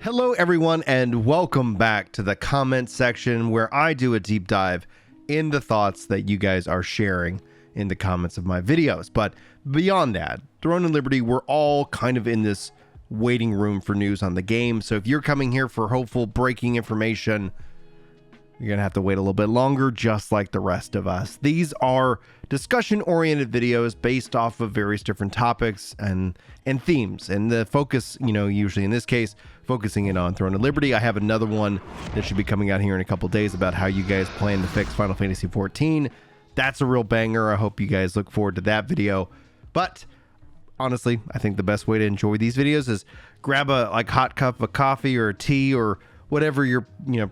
Hello everyone and welcome back to the comment section where I do a deep dive in the thoughts that you guys are sharing in the comments of my videos. But beyond that, Throne and Liberty, we're all kind of in this waiting room for news on the game. So if you're coming here for hopeful breaking information, you're going to have to wait a little bit longer, just like the rest of us. These are discussion-oriented videos based off of various different topics and themes. And the focus, usually in this case, focusing in on Throne of Liberty. I have another one that should be coming out here in a couple days about how you guys plan to fix Final Fantasy XIV. That's a real banger. I hope you guys look forward to that video. But honestly, I think the best way to enjoy these videos is grab a hot cup of coffee or a tea or whatever your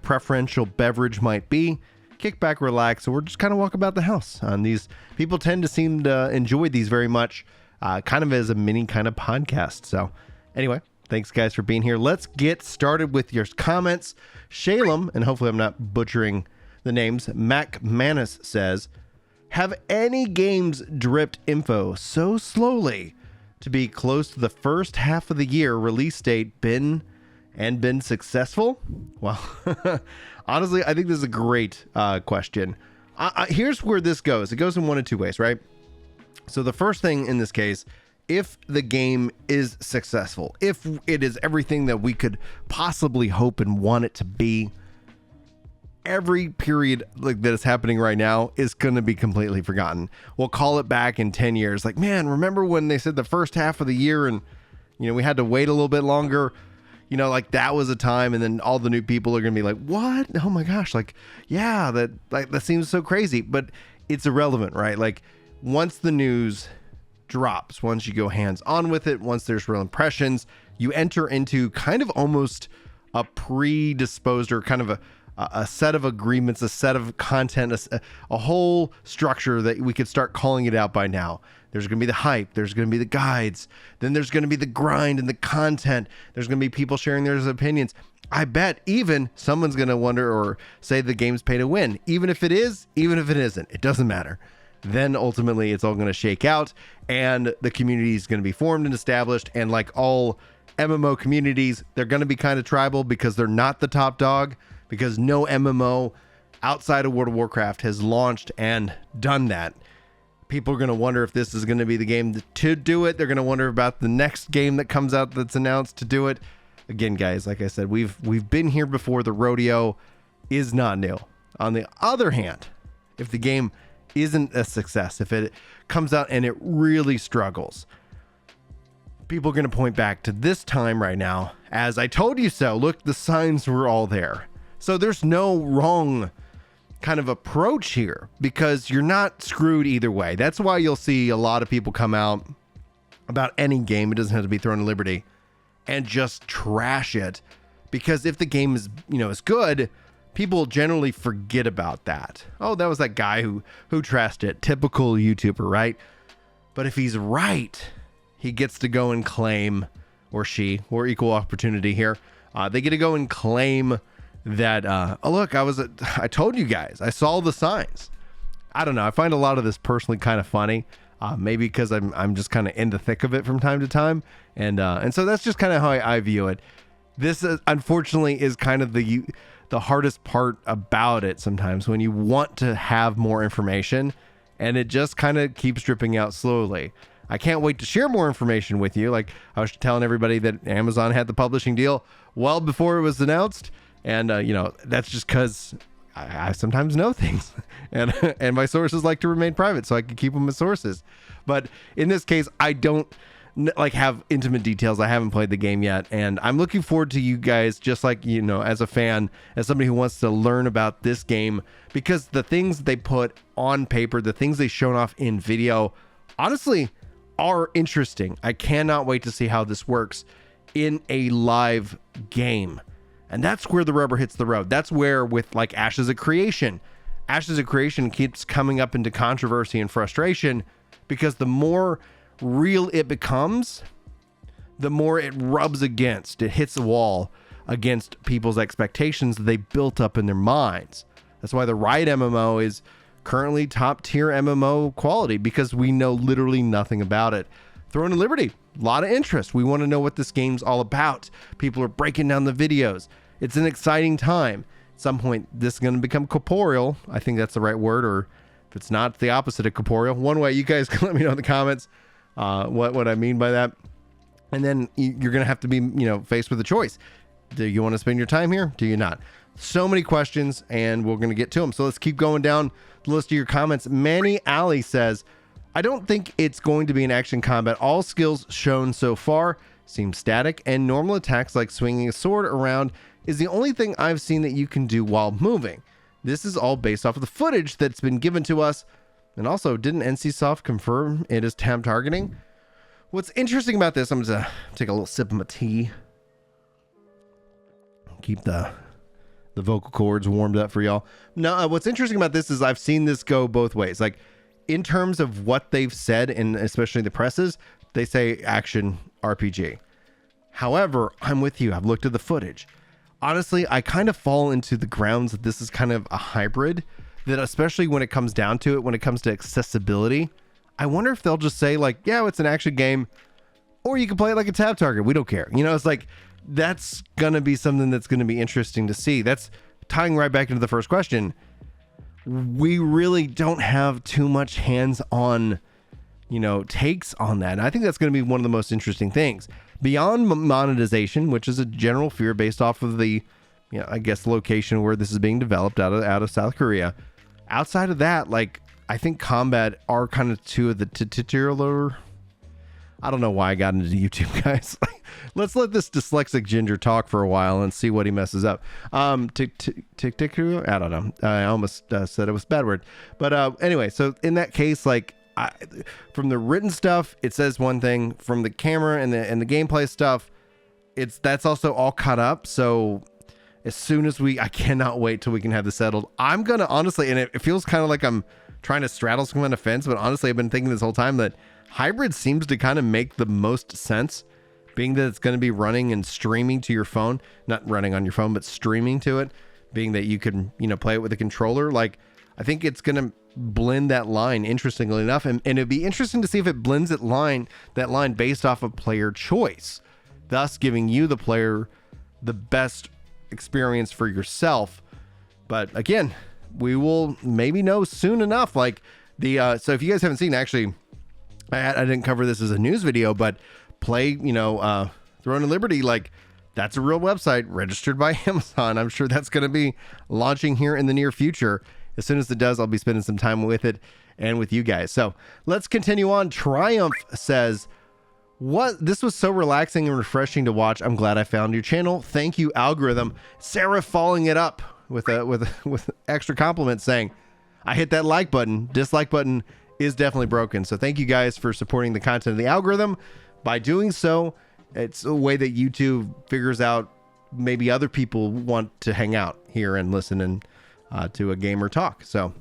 preferential beverage might be. Kick back, relax, and we're just kind of walk about the house. These people tend to seem to enjoy these very much, kind of as a mini kind of podcast. So anyway, thanks guys for being here. Let's get started with your comments. Shalom, and hopefully I'm not butchering the names, MacManus says, have any games dripped info so slowly to be close to the first half of the year release date been successful? Well, honestly, I think this is a great question. Here's where this goes. It goes in one of two ways, right? So the first thing in this case, if the game is successful, if it is everything that we could possibly hope and want it to be, every period like that is happening right now is going to be completely forgotten. We'll call it back in 10 years. Like, man, remember when they said the first half of the year and, we had to wait a little bit longer? That was a time, and then all the new people are going to be like, what? Oh my gosh. Yeah, that seems so crazy, but it's irrelevant, right? Once the news drops, once you go hands on with it, once there's real impressions, you enter into kind of almost a predisposed or kind of a set of agreements, a set of content, a whole structure that we could start calling it out by now. There's going to be the hype. There's going to be the guides. Then there's going to be the grind and the content. There's going to be people sharing their opinions. I bet even someone's going to wonder or say the game's pay to win. Even if it is, even if it isn't, it doesn't matter. Then ultimately it's all going to shake out and the community is going to be formed and established. And like all MMO communities, they're going to be kind of tribal because they're not the top dog, because no MMO outside of World of Warcraft has launched and done that. People are going to wonder if this is going to be the game to do it. They're going to wonder about the next game that comes out that's announced to do it. Again, guys, like I said, we've been here before. The rodeo is not new. On the other hand, if the game isn't a success, if it comes out and it really struggles, people are going to point back to this time right now as I told you so. Look, the signs were all there. So there's no wrong kind of approach here because you're not screwed either way. That's why you'll see a lot of people come out about any game. It doesn't have to be Throne of Liberty and just trash it, because if the game is, is good, people generally forget about that. Oh, that was that guy who trashed it. Typical YouTuber, right? But if he's right, he gets to go and claim, or she, or equal opportunity here. They get to go and claim that, oh look, I told you guys, I saw the signs. I don't know. I find a lot of this personally kind of funny, maybe because I'm just kind of in the thick of it from time to time, and so that's just kind of how I view it. This unfortunately is kind of the hardest part about it sometimes, when you want to have more information and it just kind of keeps dripping out slowly. I can't wait to share more information with you. Like I was telling everybody that Amazon had the publishing deal well before it was announced. And, that's just because I sometimes know things and my sources like to remain private, so I can keep them as sources. But in this case, I don't have intimate details. I haven't played the game yet. And I'm looking forward to you guys, just like, as a fan, as somebody who wants to learn about this game, because the things they put on paper, the things they shown off in video, honestly, are interesting. I cannot wait to see how this works in a live game. And that's where the rubber hits the road. That's where with Ashes of Creation keeps coming up into controversy and frustration, because the more real it becomes, the more it rubs against, it hits a wall against people's expectations that they built up in their minds. That's why the Riot MMO is currently top tier MMO quality, because we know literally nothing about it. Throne and Liberty, a lot of interest. We want to know what this game's all about. People are breaking down the videos. It's an exciting time. At some point, this is going to become corporeal. I think that's the right word, or if it's not, it's the opposite of corporeal. One way, you guys can let me know in the comments what I mean by that. And then you're going to have to be, faced with a choice. Do you want to spend your time here? Do you not? So many questions, and we're going to get to them. So let's keep going down the list of your comments. Manny Ali says, I don't think it's going to be an action combat. All skills shown so far seem static, and normal attacks like swinging a sword around is the only thing I've seen that you can do while moving. This is all based off of the footage that's been given to us. And also, didn't NCSoft confirm it is tab targeting? What's interesting about this, I'm going to take a little sip of my tea. Keep the vocal cords warmed up for y'all. Now, what's interesting about this is I've seen this go both ways. Like, in terms of what they've said, and especially the presses, they say action RPG. However, I'm with you. I've looked at the footage. Honestly, I kind of fall into the grounds that this is kind of a hybrid, that especially when it comes down to it, when it comes to accessibility, I wonder if they'll just say like, yeah, it's an action game, or you can play it like a tab target. We don't care. It's like, that's going to be something that's going to be interesting to see. That's tying right back into the first question. We really don't have too much hands-on, takes on that. And I think that's going to be one of the most interesting things. Beyond monetization, which is a general fear based off of the, I guess, location where this is being developed out of South Korea. Outside of that, like, I think combat are kind of two of the titular. I don't know why I got into YouTube, guys. Let's let this dyslexic ginger talk for a while and see what he messes up. I don't know. I almost said it was a bad word. But anyway, so in that case, like, from the written stuff, it says one thing. From the camera and the gameplay stuff, that's also all caught up. So as soon as I cannot wait till we can have this settled. I'm gonna honestly, and it feels kind of like I'm trying to straddle some kind of fence, but honestly, I've been thinking this whole time that hybrid seems to kind of make the most sense, being that it's going to be running and streaming to your phone, not running on your phone, but streaming to it, being that you can, play it with a controller. Like, I think it's going to blend that line, interestingly enough. And it'd be interesting to see if it blends that line based off of player choice, thus giving you, the player, the best experience for yourself. But again, we will maybe know soon enough. Like, so if you guys haven't seen, actually, I didn't cover this as a news video, but play, Throne and Liberty, like, that's a real website registered by Amazon. I'm sure that's going to be launching here in the near future. As soon as it does, I'll be spending some time with it and with you guys. So let's continue on. Triumph says, this was so relaxing and refreshing to watch. I'm glad I found your channel. Thank you, algorithm. Seraph following it up with extra compliments saying, I hit that like button. Dislike button is definitely broken. So thank you guys for supporting the content of the algorithm. By doing so, it's a way that YouTube figures out maybe other people want to hang out here and listen and to a gamer talk. So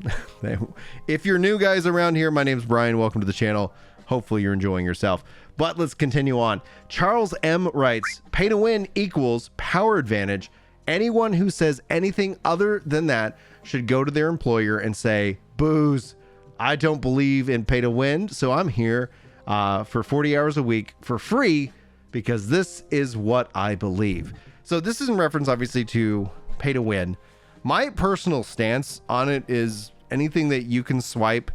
if you're new guys around here, my name's Brian. Welcome to the channel. Hopefully you're enjoying yourself. But let's continue on. Charles M writes, pay to win equals power advantage. Anyone who says anything other than that should go to their employer and say, booze. I don't believe in pay to win, so I'm here for 40 hours a week for free because this is what I believe. So this is in reference, obviously, to pay to win. My personal stance on it is anything that you can swipe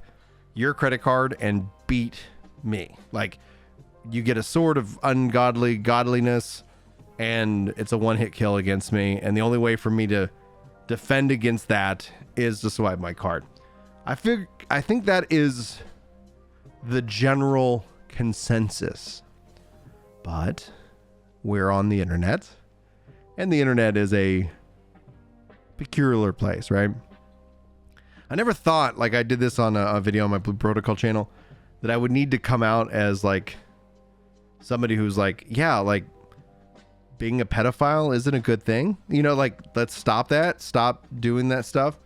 your credit card and beat me. Like, you get a sword of ungodly godliness and it's a one-hit kill against me, and the only way for me to defend against that is to swipe my card. I think that is the general consensus, but we're on the internet, and the internet is a peculiar place, right? I never thought, like, I did this on a video on my Blue Protocol channel, that I would need to come out as like somebody who's like, yeah, like, being a pedophile isn't a good thing, like, let's stop doing that stuff.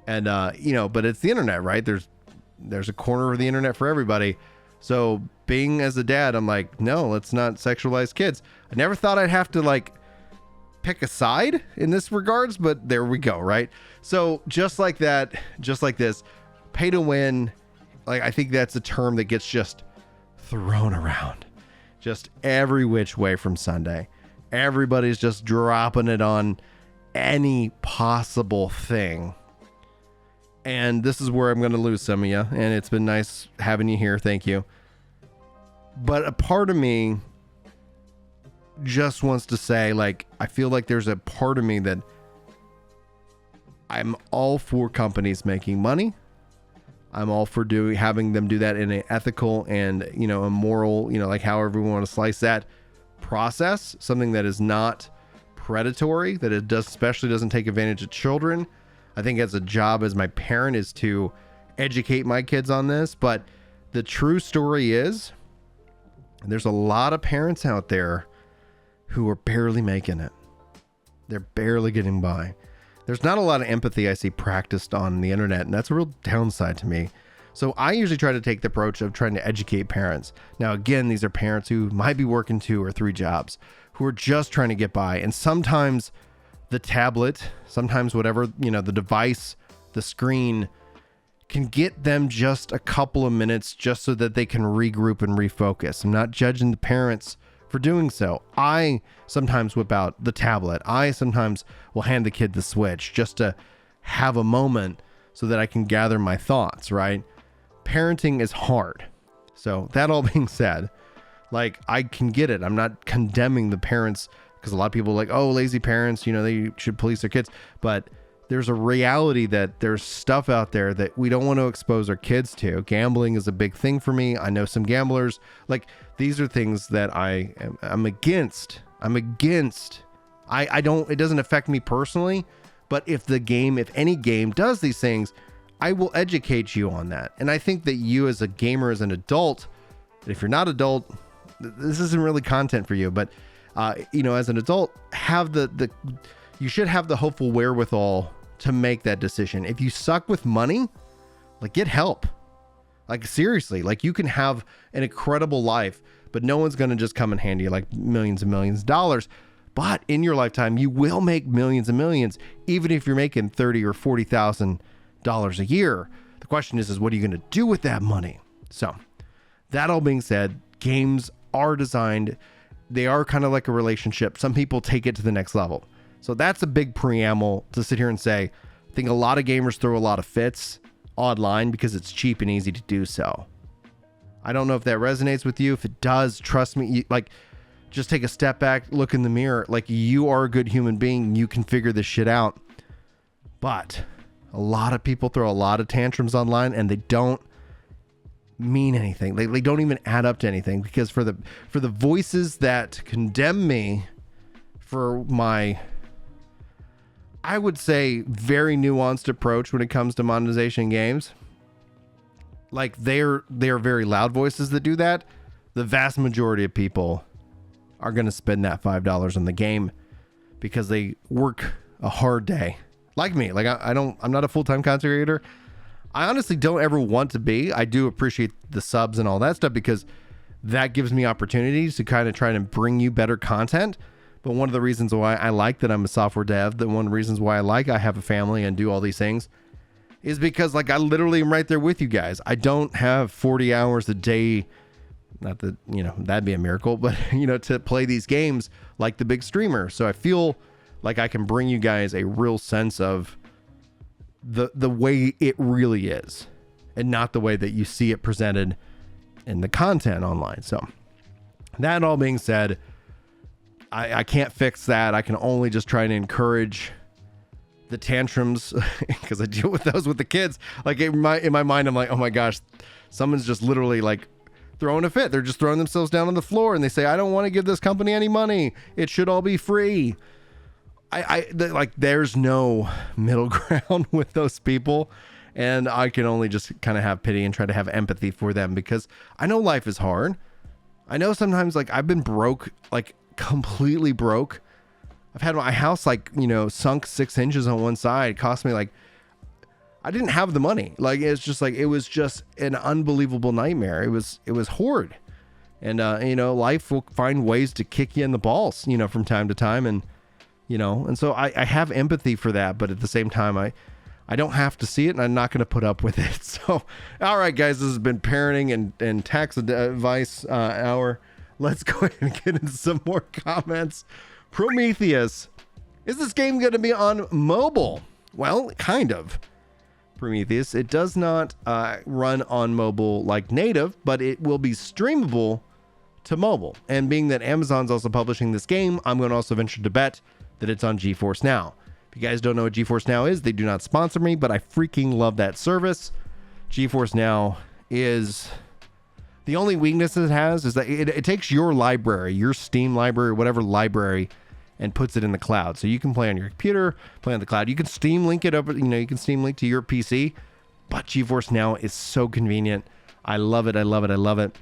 And but it's the internet, right? There's a corner of the internet for everybody. So being as a dad, I'm like, no, let's not sexualize kids. I never thought I'd have to like pick a side in this regards, but there we go, right? So just like that, just like this, pay to win, like, I think that's a term that gets just thrown around just every which way from Sunday. Everybody's just dropping it on any possible thing. And this is where I'm going to lose some of you. And it's been nice having you here. Thank you. But a part of me just wants to say, like, I feel like there's a part of me that I'm all for companies making money. I'm all for having them do that in an ethical and, you know, a moral, you know, like however we want to slice that process, something that is not predatory, that it does, especially doesn't take advantage of children. I think as a job as my parent is to educate my kids on this. But the true story is there's a lot of parents out there who are barely making it. They're barely getting by. There's not a lot of empathy I see practiced on the internet, and that's a real downside to me. So I usually try to take the approach of trying to educate parents. Now, again, these are parents who might be working 2 or 3 jobs, who are just trying to get by. And sometimes the tablet, sometimes whatever, you know, the device, the screen can get them just a couple of minutes just so that they can regroup and refocus. I'm not judging the parents for doing so. I sometimes whip out the tablet. I sometimes will hand the kid the Switch just to have a moment so that I can gather my thoughts, right? Parenting is hard. So that all being said, like, I can get it. I'm not condemning the parents, because a lot of people are like, oh, lazy parents, you know, they should police their kids. But there's a reality that there's stuff out there that we don't want to expose our kids to. Gambling is a big thing for me. I know some gamblers. Like, these are things that I'm against. I don't, it doesn't affect me personally, but if any game does these things, I will educate you on that. And I think that you as a gamer, as an adult, if you're not adult, this isn't really content for you, but you know, as an adult, have you should have the hopeful wherewithal to make that decision. If you suck with money, like, get help. Like, seriously, like, you can have an incredible life, but no one's going to just come and hand you like millions and millions of dollars. But in your lifetime, you will make millions and millions, even if you're making $30,000 or $40,000 a year. The question is what are you going to do with that money? So that all being said, games are designed, they are kind of like a relationship. Some people take it to the next level. So that's a big preamble to sit here and say, I think a lot of gamers throw a lot of fits online because it's cheap and easy to do so. I don't know if that resonates with you. If it does, trust me, just take a step back, look in the mirror. Like, you are a good human being. You can figure this shit out. But a lot of people throw a lot of tantrums online, and they don't mean anything. They don't even add up to anything, because for the voices that condemn me for my, I would say, very nuanced approach when it comes to monetization games, like, they're very loud voices that do that. The vast majority of people are going to spend that $5 on the game because they work a hard day. Like me, like, I'm not a full-time content creator. I honestly don't ever want to be. I do appreciate the subs and all that stuff because that gives me opportunities to kind of try to bring you better content. But one of the reasons why I like that I'm a software dev, one of the reasons why I have a family and do all these things, is because, like, I literally am right there with you guys. I don't have 40 hours a day, not that, you know, that'd be a miracle, but, you know, to play these games like the big streamer. So I feel like I can bring you guys a real sense of the way it really is, and not the way that you see it presented in the content online. So that all being said, I can't fix that. I can only just try to encourage the tantrums because I deal with those with the kids. Like, in my mind, I'm like, oh my gosh, someone's just literally like throwing a fit. They're just throwing themselves down on the floor and they say, I don't want to give this company any money. It should all be free. Like, there's no middle ground with those people. And I can only just kind of have pity and try to have empathy for them, because I know life is hard. I know sometimes, like, I've been broke, like completely broke. I've had my house, like, you know, sunk 6 inches on one side. It cost me, like, I didn't have the money. Like, it's just like, it was just an unbelievable nightmare. It was horrid. And, you know, life will find ways to kick you in the balls, you know, from time to time. And, you know, and so I have empathy for that. But at the same time, I I don't have to see it, and I'm not going to put up with it. So, all right, guys, this has been parenting and tax advice hour. Let's go ahead and get into some more comments. Prometheus. Is this game going to be on mobile? Well, kind of. Prometheus. It does not run on mobile like native, but it will be streamable to mobile. And being that Amazon's also publishing this game, I'm going to also venture to bet that it's on GeForce Now. If you guys don't know what GeForce Now is, they do not sponsor me, but I freaking love that service. GeForce Now is... the only weakness it has is that it takes your library, your Steam library, whatever library, and puts it in the cloud. So you can play on your computer, play on the cloud. You can Steam link it up, you can Steam link to your PC, but GeForce Now is so convenient. I love it. I love it. I love it.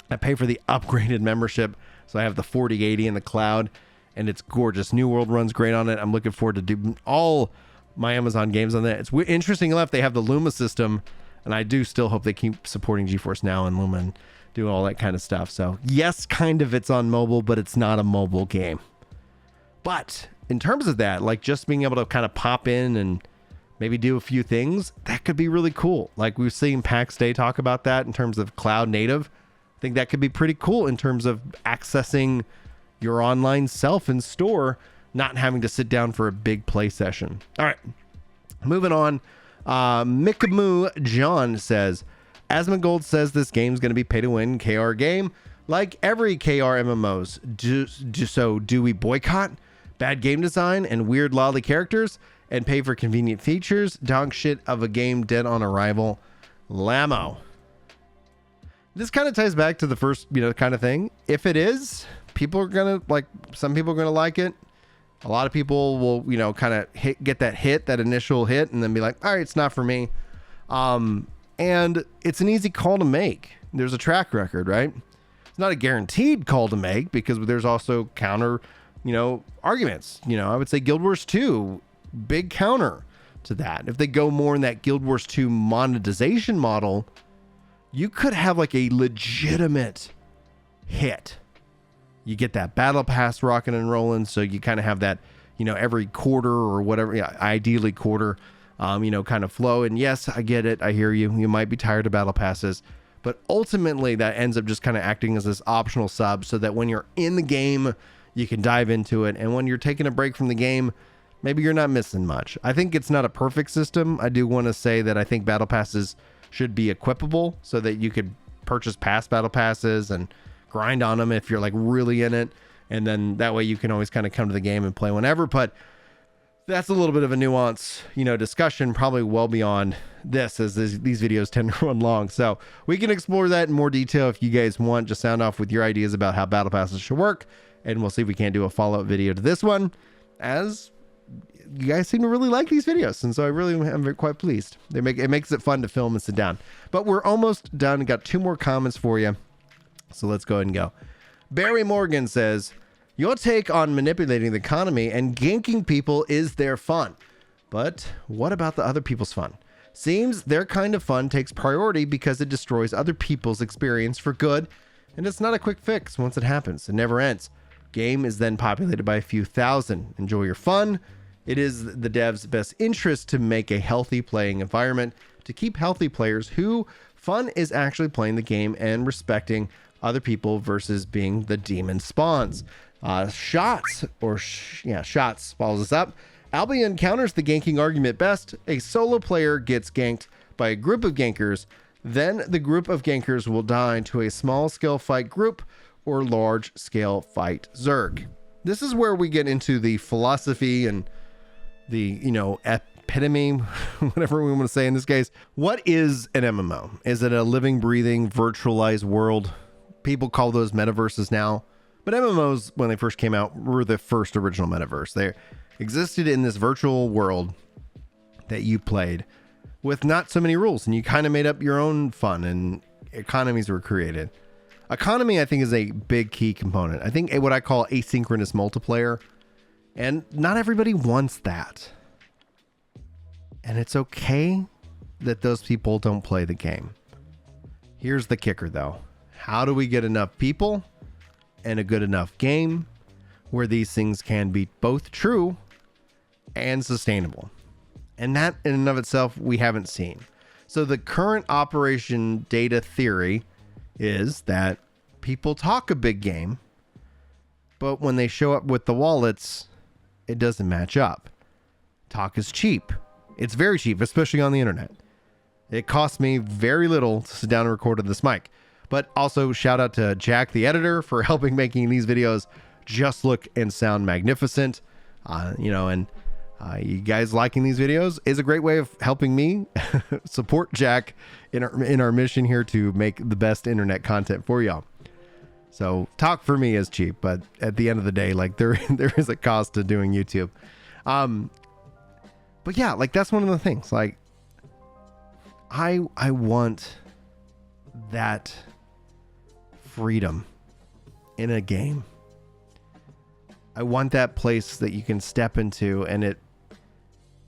I pay for the upgraded membership, so I have the 4080 in the cloud, and it's gorgeous. New World runs great on it. I'm looking forward to doing all my Amazon games on that. It's interesting enough, they have the Luma system, and I do still hope they keep supporting GeForce Now and Luma and do all that kind of stuff. So yes, kind of it's on mobile, but it's not a mobile game. But in terms of that, like just being able to kind of pop in and maybe do a few things, that could be really cool. Like we've seen PAX Day talk about that in terms of cloud native. I think that could be pretty cool in terms of accessing your online self in store, not having to sit down for a big play session. All right, moving on. Mikooljohn says, Asmongold says this game's going to be pay to win KR game, like every KR MMOs. Do we boycott bad game design and weird lolly characters and pay for convenient features? Dog shit of a game dead on arrival. Lamo. This kind of ties back to the first, kind of thing. If it is, people are going to some people are going to like it. A lot of people will, kind of get that initial hit and then be like, all right, it's not for me. And it's an easy call to make. There's a track record, right? It's not a guaranteed call to make because there's also counter, arguments. I would say Guild Wars 2, big counter to that. If they go more in that Guild Wars 2 monetization model, you could have like a legitimate hit. You get that battle pass rocking and rolling, so you kind of have that, every quarter or whatever, ideally quarter, kind of flow. And yes, I get it. I hear you. You might be tired of battle passes, but ultimately that ends up just kind of acting as this optional sub so that when you're in the game, you can dive into it. And when you're taking a break from the game, maybe you're not missing much. I think it's not a perfect system. I do want to say that I think battle passes should be equipable so that you could purchase past battle passes and grind on them if you're like really in it. And then that way you can always kind of come to the game and play whenever. But that's a little bit of a nuance, discussion, probably well beyond this, as these videos tend to run long. So we can explore that in more detail if you guys want. Just sound off with your ideas about how battle passes should work, and we'll see if we can't do a follow-up video to this one, as you guys seem to really like these videos, and so I really am quite pleased. It makes it fun to film and sit down. But we're almost done. Got 2 more comments for you, so let's go ahead and go. Barry Morgan says, your take on manipulating the economy and ganking people is their fun. But what about the other people's fun? Seems their kind of fun takes priority because it destroys other people's experience for good, and it's not a quick fix once it happens. It never ends. Game is then populated by a few thousand. Enjoy your fun. It is the devs' best interest to make a healthy playing environment to keep healthy players who fun is actually playing the game and respecting other people versus being the demon spawns. Shots follows us up. Albion counters the ganking argument best. A solo player gets ganked by a group of gankers. Then the group of gankers will die to a small scale fight group or large scale fight Zerg. This is where we get into the philosophy and the, epitome, whatever we want to say in this case. What is an MMO? Is it a living, breathing, virtualized world? People call those metaverses now. But MMOs, when they first came out, were the first original metaverse. They existed in this virtual world that you played with not so many rules, and you kind of made up your own fun, and economies were created. Economy, I think, is a big key component. I think what I call asynchronous multiplayer, and not everybody wants that. And it's okay that those people don't play the game. Here's the kicker, though. How do we get enough people and a good enough game where these things can be both true and sustainable? And that in and of itself, we haven't seen. So the current operation data theory is that people talk a big game, but when they show up with the wallets, it doesn't match up. Talk is cheap. It's very cheap, especially on the internet. It costs me very little to sit down and record on this mic. But also shout out to Jack, the editor, for helping making these videos just look and sound magnificent. You guys liking these videos is a great way of helping me support Jack in our mission here to make the best internet content for y'all. So talk for me is cheap, but at the end of the day, like there is a cost to doing YouTube. But yeah, like that's one of the things. Like I want that freedom in a game. I want that place that you can step into and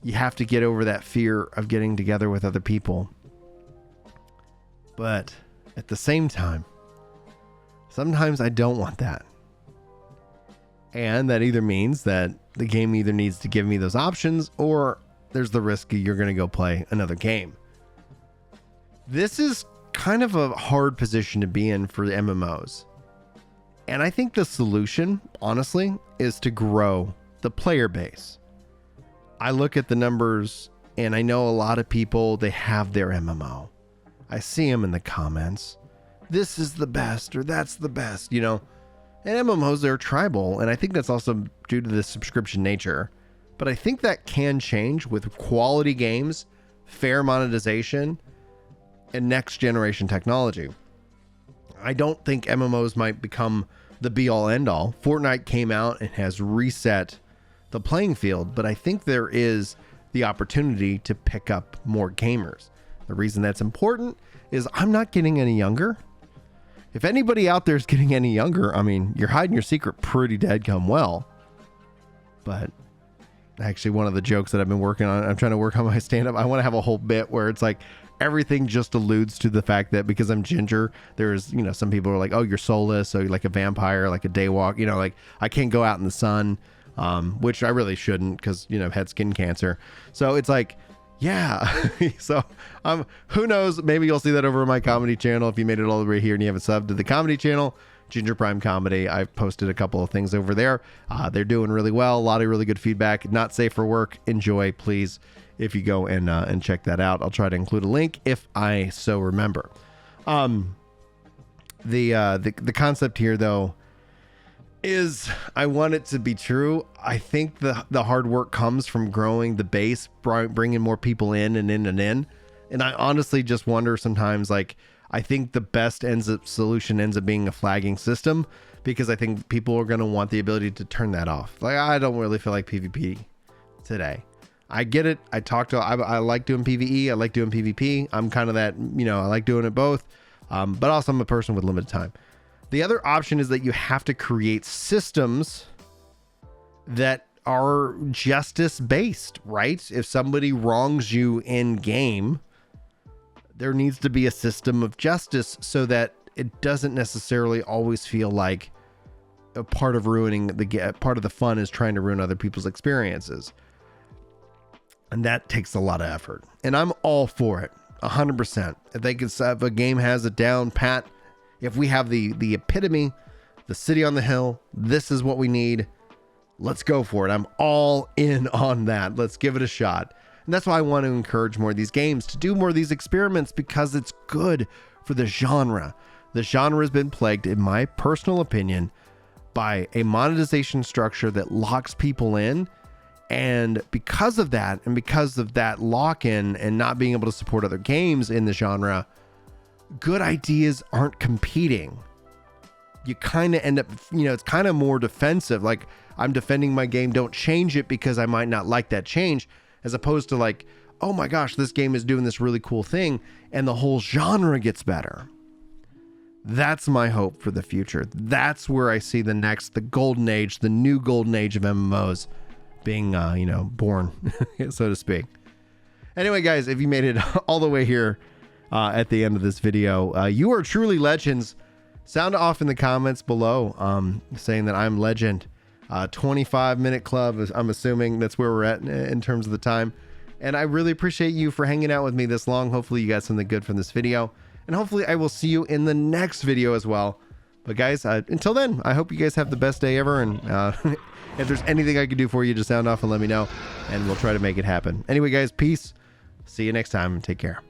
you have to get over that fear of getting together with other people. But at the same time, sometimes I don't want that. And that either means that the game either needs to give me those options or there's the risk you're going to go play another game. This is kind of a hard position to be in for the MMOs. And I think the solution, honestly, is to grow the player base. I look at the numbers and I know a lot of people, they have their MMO. I see them in the comments. This is the best or that's the best, you know. And MMOs, they're tribal. And I think that's also due to the subscription nature. But I think that can change with quality games, fair monetization, and next generation technology. I don't think MMOs might become the be all end all. Fortnite came out and has reset the playing field, but I think there is the opportunity to pick up more gamers. The reason that's important is I'm not getting any younger. If anybody out there is getting any younger, I mean, you're hiding your secret pretty dadgum well. But actually, one of the jokes that I've been working on, I'm trying to work on my stand-up. I want to have a whole bit where it's like everything just alludes to the fact that because I'm ginger, there's, you know, some people are like, oh, you're soulless, so you're like a vampire, like a daywalk, you know, like I can't go out in the sun, which I really shouldn't because, you know, I've had skin cancer. So it's like, yeah. So who knows? Maybe you'll see that over on my comedy channel. If you made it all the way here and you haven't subbed to the comedy channel, Ginger Prime Comedy, I've posted a couple of things over there. They're doing really well. A lot of really good feedback. Not safe for work. Enjoy, please. If you go and check that out, I'll try to include a link if I so remember. The concept here, though, is I want it to be true. I think the hard work comes from growing the base, bringing more people in and in and in. And I honestly just wonder sometimes, like, I think the best solution ends up being a flagging system because I think people are going to want the ability to turn that off. Like, I don't really feel like PvP today. I get it. I like doing PvE. I like doing PvP. I'm kind of that, you know, I like doing it both. But also I'm a person with limited time. The other option is that you have to create systems that are justice based, right? If somebody wrongs you in game, there needs to be a system of justice so that it doesn't necessarily always feel like a part of ruining part of the fun is trying to ruin other people's experiences. And that takes a lot of effort. And I'm all for it, 100%. If a game has it down pat, if we have the epitome, the city on the hill, this is what we need. Let's go for it. I'm all in on that. Let's give it a shot. And that's why I want to encourage more of these games to do more of these experiments because it's good for the genre. The genre has been plagued, in my personal opinion, by a monetization structure that locks people in. And because of that, and because of that lock-in and not being able to support other games in the genre, good ideas aren't competing. You kind of end up, you know, it's kind of more defensive. Like, I'm defending my game, don't change it because I might not like that change, as opposed to like, oh my gosh, this game is doing this really cool thing and the whole genre gets better. That's my hope for the future. That's where I see the golden age, the new golden age of MMOs being, born, so to speak. Anyway, guys, if you made it all the way here at the end of this video, you are truly legends. Sound off in the comments below, saying that I'm legend. 25-minute club, I'm assuming that's where we're at in terms of the time. And I really appreciate you for hanging out with me this long. Hopefully you got something good from this video. And hopefully I will see you in the next video as well. But guys, until then, I hope you guys have the best day ever. And if there's anything I can do for you, just sound off and let me know. And we'll try to make it happen. Anyway, guys, peace. See you next time. Take care.